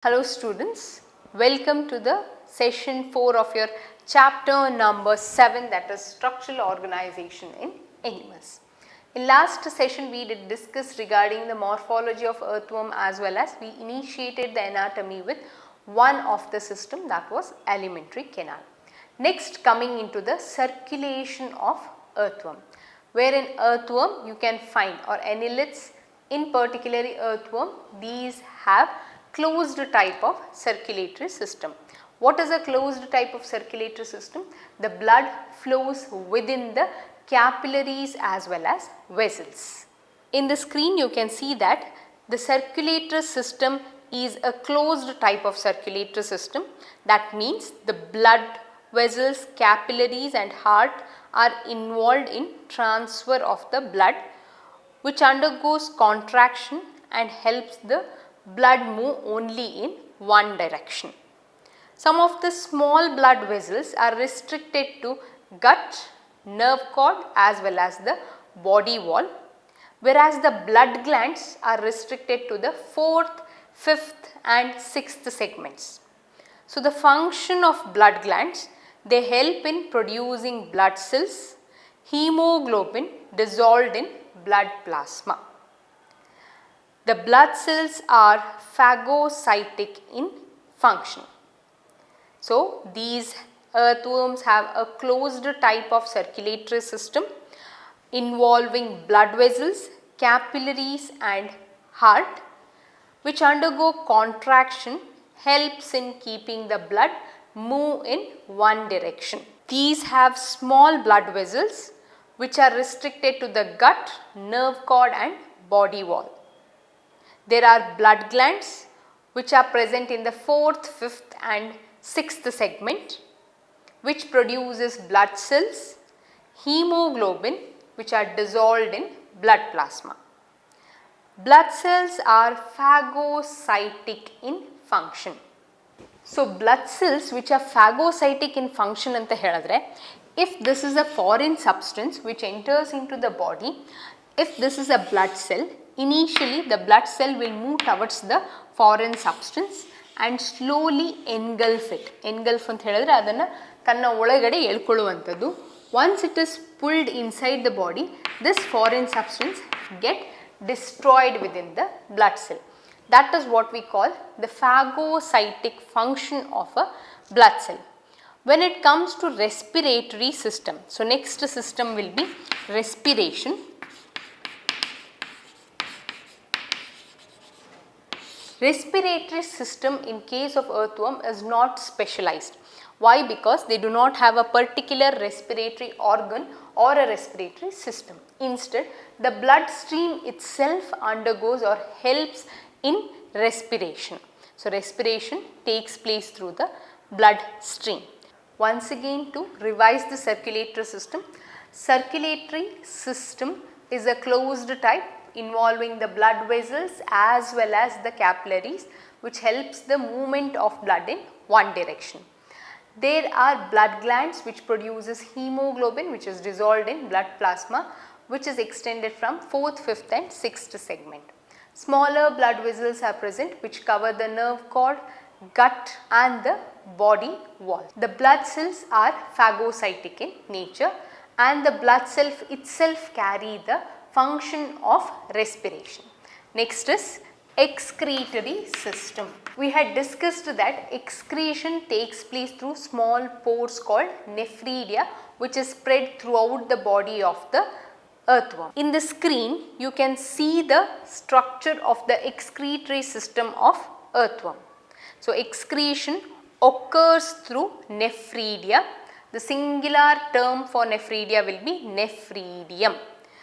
Hello students, welcome to the session 4 of your chapter number 7, that is structural organization in animals. In last session we did discuss regarding the morphology of earthworm as well as we initiated the anatomy with one of the system, that was alimentary canal. Next, coming into the circulation of earthworm, where in earthworm you can find, or annelids in particularly earthworm, these have closed type of circulatory system. What is a closed type of circulatory system? The blood flows within the capillaries as well as vessels. In the screen you can see that the circulatory system is a closed type of circulatory system. That means the blood vessels, capillaries and heart are involved in transfer of the blood, which undergoes contraction and helps the blood move only in one direction. Some of the small blood vessels are restricted to gut, nerve cord as well as the body wall, whereas the blood glands are restricted to the 4th, 5th and 6th segments. So, the function of blood glands, they help in producing blood cells, hemoglobin dissolved in blood plasma. The blood cells are phagocytic in function. So, these earthworms have a closed type of circulatory system involving blood vessels, capillaries and heart, which undergo contraction, helps in keeping the blood move in one direction. These have small blood vessels which are restricted to the gut, nerve cord and body wall. There are blood glands which are present in the 4th, 5th and 6th segment, which produces blood cells, hemoglobin which are dissolved in blood plasma. Blood cells are phagocytic in function. So, blood cells which are phagocytic in function anta heladre, if this is a foreign substance which enters into the body, if this is a blood cell, initially the blood cell will move towards the foreign substance and slowly engulf it. Engulf anta heladre adanna tanna olagade elkoluvantadu. Once it is pulled inside the body, this foreign substance get destroyed within the blood cell. That is what we call the phagocytic function of a blood cell. When it comes to respiratory system, so next system will be respiration. Respiratory system in case of earthworm is not specialized. Why? Because they do not have a particular respiratory organ or a respiratory system. Instead, the blood stream itself undergoes or helps in respiration. So, respiration takes place through the blood stream. Once again, to revise the circulatory system is a closed type involving the blood vessels as well as the capillaries, which helps the movement of blood in one direction. There are blood glands which produces hemoglobin, which is dissolved in blood plasma, which is extended from 4th, 5th and 6th segment. Smaller blood vessels are present which cover the nerve cord, gut and the body wall. The blood cells are phagocytic in nature and the blood cell itself carry the function of respiration. Next is excretory system. We had discussed that excretion takes place through small pores called nephridia, which is spread throughout the body of the earthworm. In the screen you can see the structure of the excretory system of earthworm. So, excretion occurs through nephridia. The singular term for nephridia will be nephridium.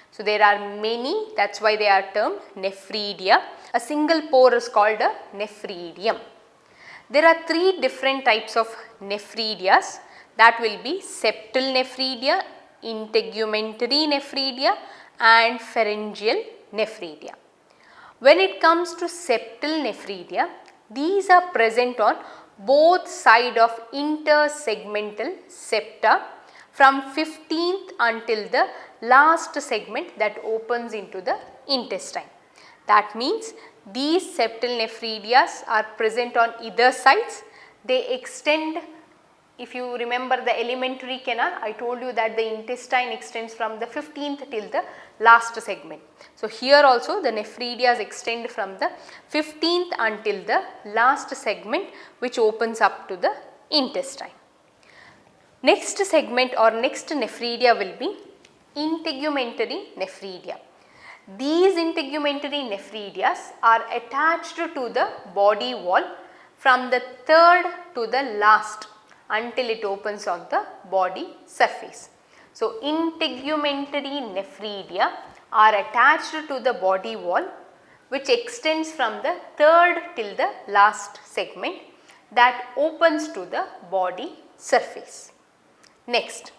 So, there are many, that is why they are termed nephridia. A single pore is called a nephridium. There are 3 different types of nephridias, that will be septal nephridia, integumentary nephridia and pharyngeal nephridia. When it comes to septal nephridia, these are present on both sides of intersegmental septa from 15th until the last segment that opens into the intestine. That means These septal nephridia are present on either sides. They extend, if you remember the alimentary canal, I told you that the intestine extends from the 15th till the last segment. So, here also the nephridia extend from the 15th until the last segment, which opens up to the intestine. Next segment or next nephridia will be integumentary nephridia. These integumentary nephridia are attached to the body wall from the third to the last until it opens on the body surface. So, integumentary nephridia are attached to the body wall, which extends from the third till the last segment that opens to the body surface. Next,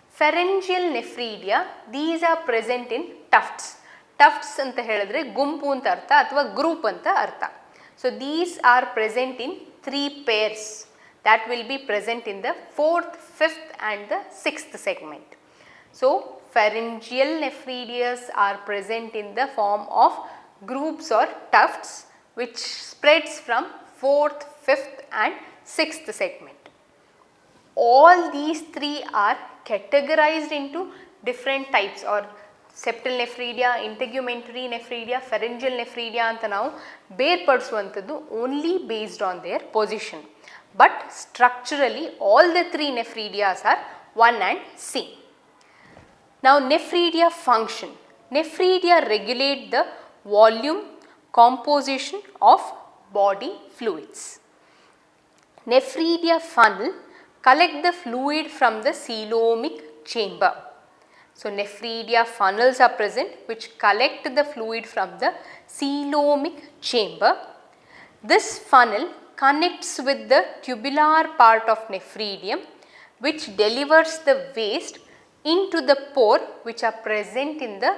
pharyngeal nephridia, these are present in tufts. Tufts anta helidre gumpu anta artha athwa group anta artha. So, these are present in 3 pairs that will be present in the 4th, 5th and the 6th segment. So, pharyngeal nephridia are present in the form of groups or tufts which spreads from 4th, 5th and 6th segment. All these 3 are categorized into different types or septal nephridia, integumentary nephridia, pharyngeal nephridia anta ನಾವು ಬೇರ್ಪಡಿಸುವಂತದ್ದು only based on their position. But structurally all the 3 nephredias are one and same. Now, nephridia function. Nephridia regulate the volume, composition of body fluids. Nephridia funnel collect the fluid from the coelomic chamber. So, nephridia funnels are present which collect the fluid from the coelomic chamber. This funnel connects with the tubular part of nephridium which delivers the waste into the pore which are present in the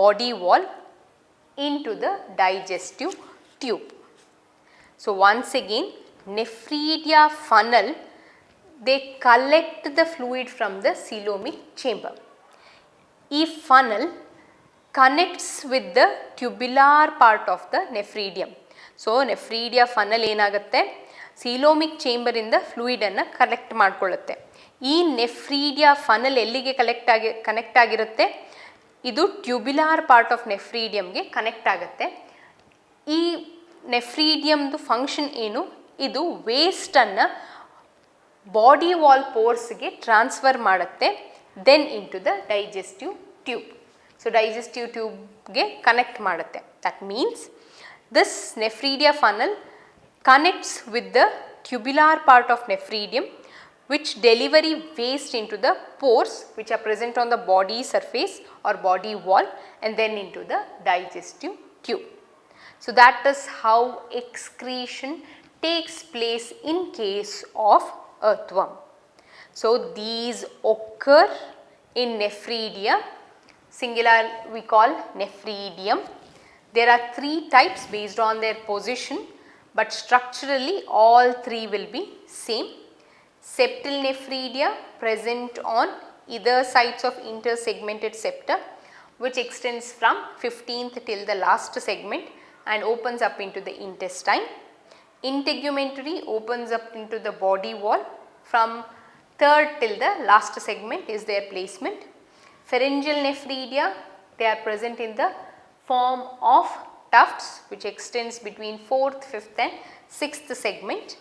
body wall into the digestive tube. So, once again nephridia funnel, they collect the fluid from the coelomic chamber. E funnel connects with the tubular part of the nephridium. So, nephridia funnel ಏನಾಗುತ್ತೆ coelomic chamber ಇಂದ fluid ಅನ್ನು collect ಮಾಡಿಕೊಳ್ಳುತ್ತೆ. ಈ nephridia funnel ಎಲ್ಲಿಗೆ connect ಆಗಿರುತ್ತೆ, ಇದು tubular part of nephridium ಗೆ connect ಆಗುತ್ತೆ. ಈ nephridiumದು ಫಂಕ್ಷನ್ ಏನು, ಇದು ವೇಸ್ಟ್ ಅನ್ನು ಬಾಡಿ ವಾಲ್ ಪೋರ್ಸ್ಗೆ ಟ್ರಾನ್ಸ್ಫರ್ ಮಾಡುತ್ತೆ, then into the digestive tube. So, digestive tube ge connect ಮಾಡುತ್ತೆ. That means this nephridia funnel connects with the tubular part of nephridium which delivery waste into the pores which are present on the body surface or body wall and then into the digestive tube. So, that is how excretion takes place in case of earthworm. So, these occur in nephridia, singular we call nephridium. There are 3 types based on their position, but structurally all 3 will be same. Septal nephridia present on either sides of intersegmented septa which extends from 15th till the last segment and opens up into the intestine. Integumentary opens up into the body wall from 3rd till the last segment is their placement. Pharyngeal nephridia, they are present in the form of tufts which extends between 4th, 5th and 6th segment.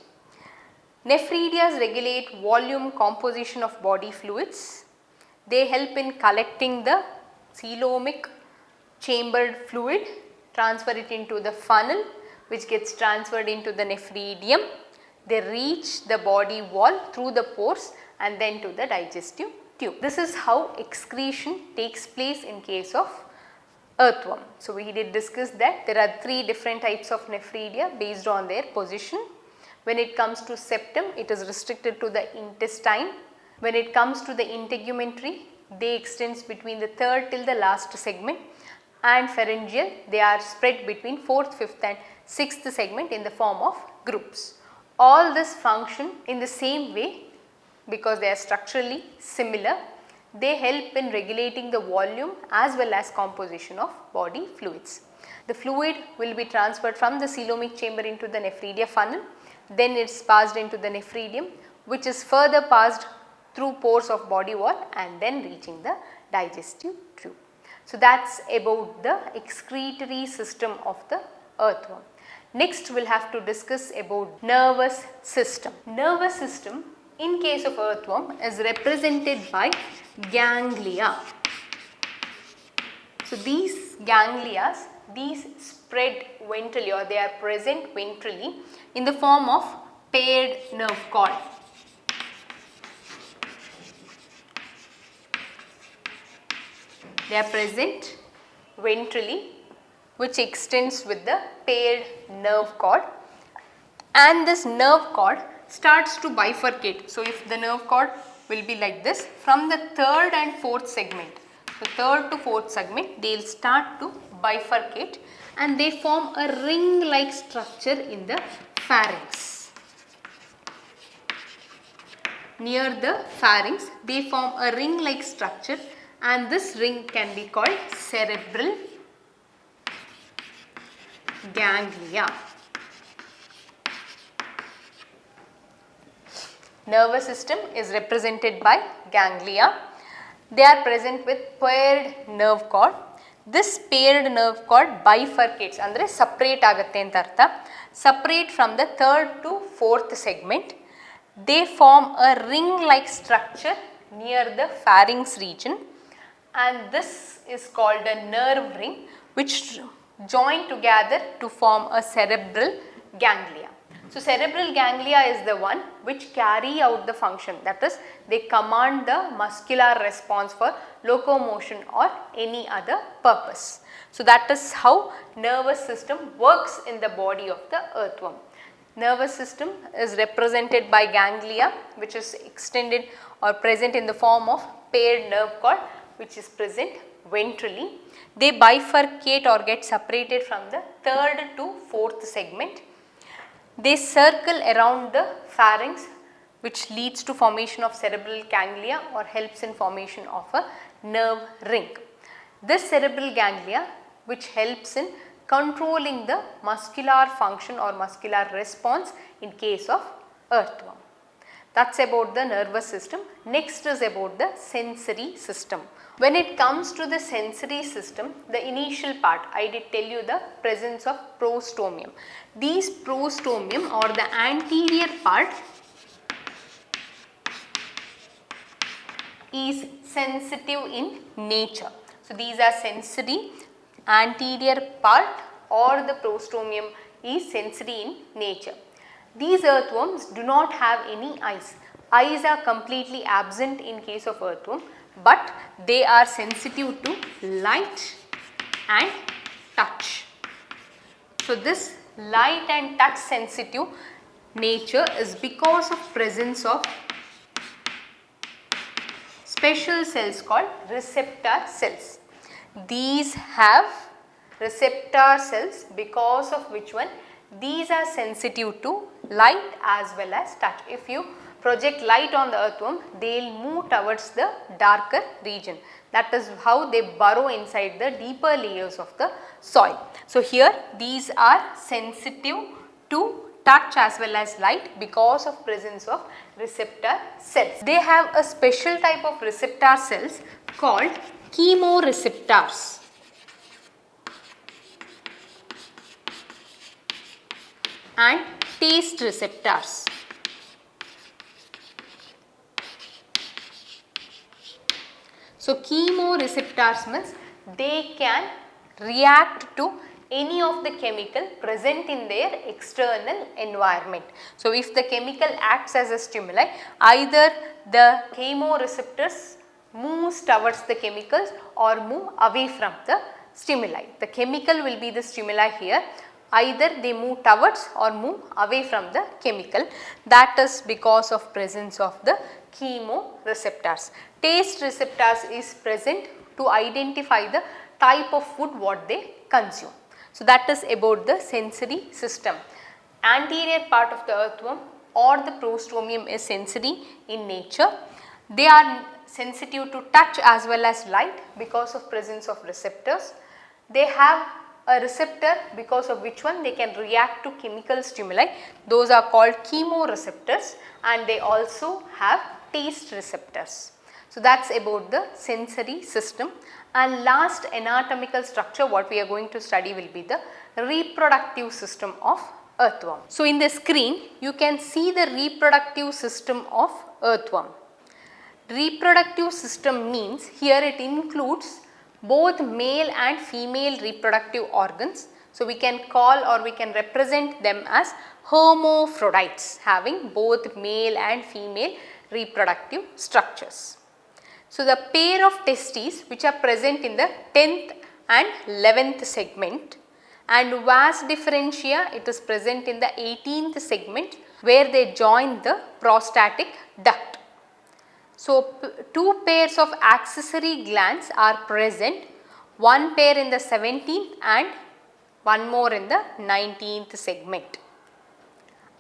Nephridia regulate volume, composition of body fluids. They help in collecting the coelomic chambered fluid, transfer it into the funnel which gets transferred into the nephridium. They reach the body wall through the pores and then to the digestive tube. This is how excretion takes place in case of earthworm. So, we did discuss that there are 3 different types of nephridia based on their position. When it comes to septum, it is restricted to the intestine. When it comes to the integumentary, they extends between the 3rd till the last segment, and pharyngeal, they are spread between 4th, 5th and 6th segment in the form of groups. All this function in the same way because they are structurally similar. They help in regulating the volume as well as composition of body fluids. The fluid will be transferred from the coelomic chamber into the nephridia funnel, then it is passed into the nephridium, which is further passed through pores of body wall and then reaching the digestive tube. So, that is about the excretory system of the earthworm. Next we will have to discuss about nervous system. Nervous system in case of earthworm is represented by ganglia. So, these ganglia, these spread ventrally or they are present ventrally in the form of paired nerve cord. They are present ventrally, which extends with the paired nerve cord, and this nerve cord starts to bifurcate. So, if the nerve cord will be like this from the third and fourth segment. So, third to fourth segment they will start to bifurcate and they form a ring like structure in the pharynx. Near the pharynx they form a ring like structure, and this ring can be called cerebral ganglia. Nervous system is represented by ganglia. They are present with paired nerve cord. This paired nerve cord bifurcates andre separate agutte anta artha. Separate from the third to fourth segment. They form a ring like structure near the pharynx region, and this is called a nerve ring, which join together to form a cerebral ganglia. So, cerebral ganglia is the one which carry out the function, that is they command the muscular response for locomotion or any other purpose. So, that is how nervous system works in the body of the earthworm. Nervous system is represented by ganglia, which is extended or present in the form of paired nerve cord, which is present ventrally. They bifurcate or get separated from the third to fourth segment. They circle around the pharynx, which leads to formation of cerebral ganglia or helps in formation of a nerve ring. This cerebral ganglia which helps in controlling the muscular function or muscular response in case of earthworm. That is about the nervous system. Next is about the sensory system. When it comes to the sensory system, the initial part I did tell you the presence of prostomium. These prostomium or the anterior part is sensitive in nature. So, these are sensory. Anterior part or the prostomium is sensory in nature. These earthworms do not have any eyes. Eyes are completely absent in case of earthworm, but they are sensitive to light and touch. So, this light and touch sensitive nature is because of presence of special cells called receptor cells. These have receptor cells because of which one these are sensitive to light as well as touch. If you project light on the earthworm, they will move towards the darker region. That is how they burrow inside the deeper layers of the soil. So, here these are sensitive to touch as well as light because of presence of receptor cells. They have a special type of receptor cells called chemoreceptors. And taste receptors. So, chemoreceptors means they can react to any of the chemical present in their external environment. So, if the chemical acts as a stimuli, either the chemoreceptors moves towards the chemicals or move away from the stimuli. The chemical will be the stimuli here. Either they move towards or move away from the chemical. That is because of presence of the chemoreceptors. Taste receptors is present to identify the type of food what they consume. So, that is about the sensory system. Anterior part of the earthworm or the prostomium is sensory in nature. They are sensitive to touch as well as light because of presence of receptors. They have a receptor because of which one they can react to chemical stimuli. Those are called chemoreceptors, and they also have taste receptors. So that's about the sensory system. And last anatomical structure what we are going to study will be the reproductive system of earthworm. So in the screen you can see the reproductive system of earthworm. Reproductive system means here it includes both male and female reproductive organs. So we can call or we can represent them as hermaphrodites, having both male and female reproductive structures. So the pair of testes which are present in the 10th and 11th segment, and vas differentia it is present in the 18th segment where they join the prostatic duct. So two pairs of accessory glands are present, one pair in the 17th and one more in the 19th segment.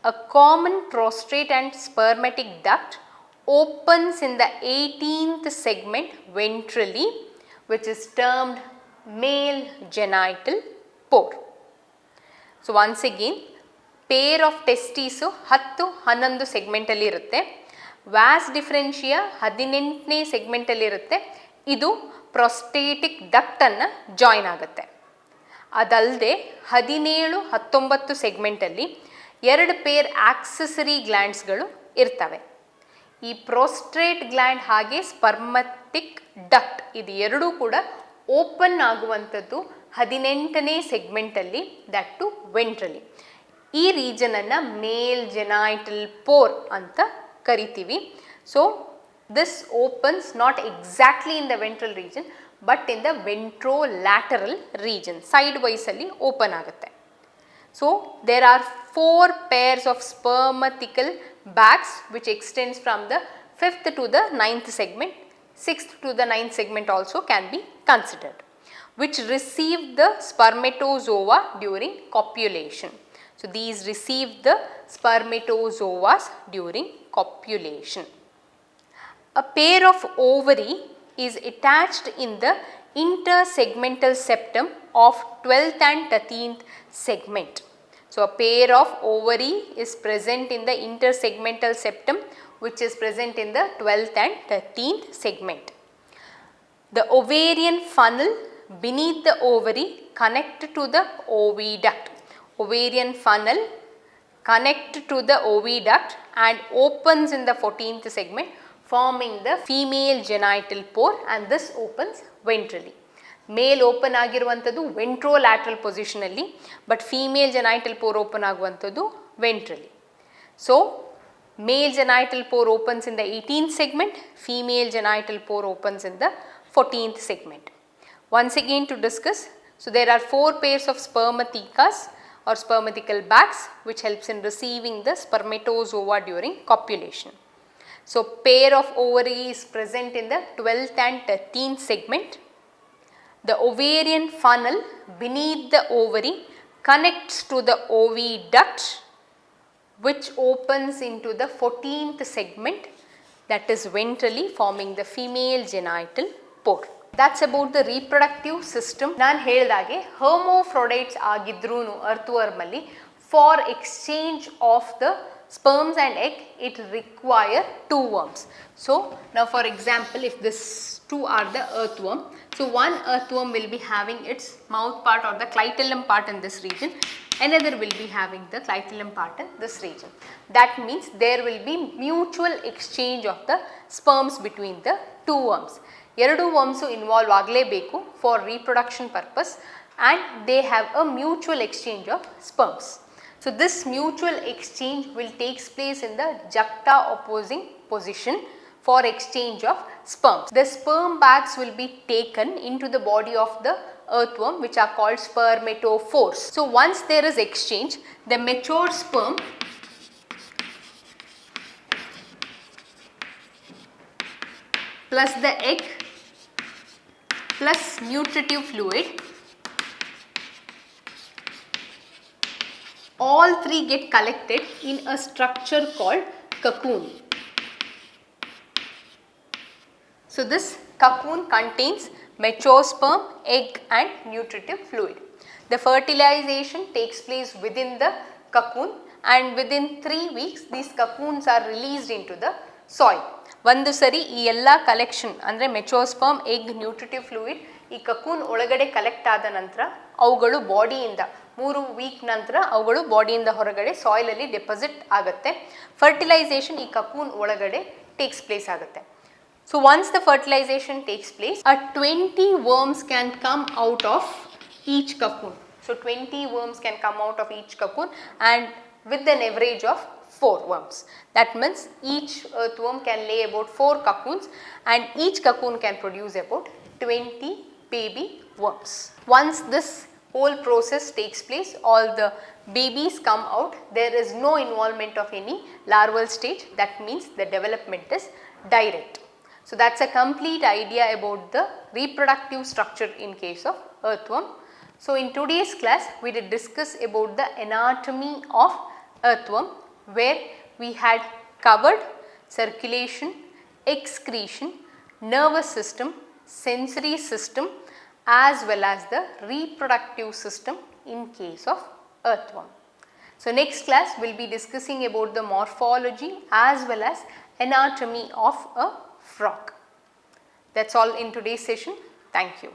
A common prostate and spermatic duct opens in the 18th segment ventrally, which is termed male genital pore. So once again, pair of testes 10-11 segment alli irutte, vas differentia 18ನೇ segment alli irutte, idu prostatic duct anna join ಆಗುತ್ತೆ. ಅದಲ್ಲದೆ 17-19 segment ಅಲ್ಲಿ ಎರಡು peer accessory ಗ್ಲ್ಯಾಂಡ್ಸ್ಗಳು ಇರ್ತವೆ. ಈ prostate gland ಹಾಗೆ ಸ್ಪರ್ಮಟಿಕ್ duct ಇದು ಎರಡೂ ಕೂಡ ಓಪನ್ ಆಗುವಂಥದ್ದು 18ನೇ ಸೆಗ್ಮೆಂಟ್ ಅಲ್ಲಿ, ದಟ್ ಟು ವೆಂಟ್ರಲಿ. ಈ ರೀಜನ್ ಅನ್ನು ಮೇಲ್ ಜೆನೈಟಲ್ ಪೋರ್ ಅಂತ ಕರಿತೀವಿ. So this opens not exactly in the ventral region but in the ventrolateral region, side wise ಅಲ್ಲಿ ಓಪನ್ ಆಗುತ್ತೆ. So there are 4 pairs of spermatical bags which extends from the 5th to the 9th segment, 6th to the 9th segment also can be considered, which receive the spermatozoa during copulation. So these receive the spermatozoas during copulation. A pair of ovary is attached in the intersegmental septum of 12th and 13th segment. So a pair of ovary is present in the intersegmental septum which is present in the 12th and 13th segment. The ovarian funnel beneath the ovary connect to the oviduct. Ovarian funnel connect to the oviduct and opens in the 14th segment, forming the female genital pore, and this opens ventrally. ಮೇಲ್ open ಆಗಿರುವಂಥದ್ದು ventrolateral ಪೊಸಿಷನಲ್ಲಿ, but female genital pore open ಆಗುವಂಥದ್ದು ventrally. So male genital pore opens in the 18th segment, female genital pore opens in the 14th segment. Once again to discuss, so there are 4 pairs of spermathekas or spermatical bags which helps in receiving the spermatozoa during copulation. So pair of ovary is present in the 12th and 13th segment. The ovarian funnel beneath the ovary connects to the oviduct which opens into the 14th segment, that is ventrally, forming the female genital pore. That's about the reproductive system. ನಾನು ಹೇಳಿದಾಗೆ hermaphrodites ಆಗಿದ್ರೂನು earthworm ಅಲ್ಲಿ for exchange of the sperms and egg it require 2 worms. So now for example, if this 2 are the earthworm, so one earthworm will be having its mouth part or the clitellum part in this region, another will be having the clitellum part in this region. That means there will be mutual exchange of the sperms between the 2 worms. ಎರಡು worms involve ಆಗಲೇಬೇಕು for reproduction purpose, and they have a mutual exchange of sperms. So this mutual exchange will takes place in the juxta opposing position for exchange of sperms. The sperm bags will be taken into the body of the earthworm which are called spermatophores. So once there is exchange, the mature sperm plus the egg plus nutritive fluid, all 3 get collected in a structure called cocoon. So this cocoon contains mature sperm, egg and nutritive fluid. The fertilization takes place within the cocoon and within 3 weeks these cocoons are released into the soil. ಒಂದು ಸರಿ ಈ ಎಲ್ಲ collection ಅಂದರೆ ಮೆಚೋಸ್ಪರ್ಮ್, egg, nutritive fluid ಈ cocoon ಒಳಗಡೆ collect ಆದ ನಂತರ ಅವುಗಳು ಬಾಡಿಯಿಂದ 3 ವೀಕ್ ನಂತರ ಅವುಗಳು ಬಾಡಿಯಿಂದ ಹೊರಗಡೆ ಸಾಯಿಲಲ್ಲಿ ಡೆಪಾಸಿಟ್ ಆಗುತ್ತೆ. ಫರ್ಟಿಲೈಸೇಷನ್ ಈ ಕಕೂನ್ ಒಳಗಡೆ ಟೇಕ್ಸ್ ಪ್ಲೇಸ್ ಆಗುತ್ತೆ. So once the fertilization takes place, a 20 worms can come out of each cocoon. So 20 worms can come out of each cocoon and with an average of 4 worms. That means each earthworm can lay about 4 cocoons and each cocoon can produce about 20 baby worms. Once this whole process takes place, all the babies come out, there is no involvement of any larval stage. That means the development is direct. So that's a complete idea about the reproductive structure in case of earthworm. So in today's class we did discuss about the anatomy of earthworm, where we had covered circulation, excretion, nervous system, sensory system as well as the reproductive system in case of earthworm. So next class we will be discussing about the morphology as well as anatomy of a frog. That's all in today's session. Thank you.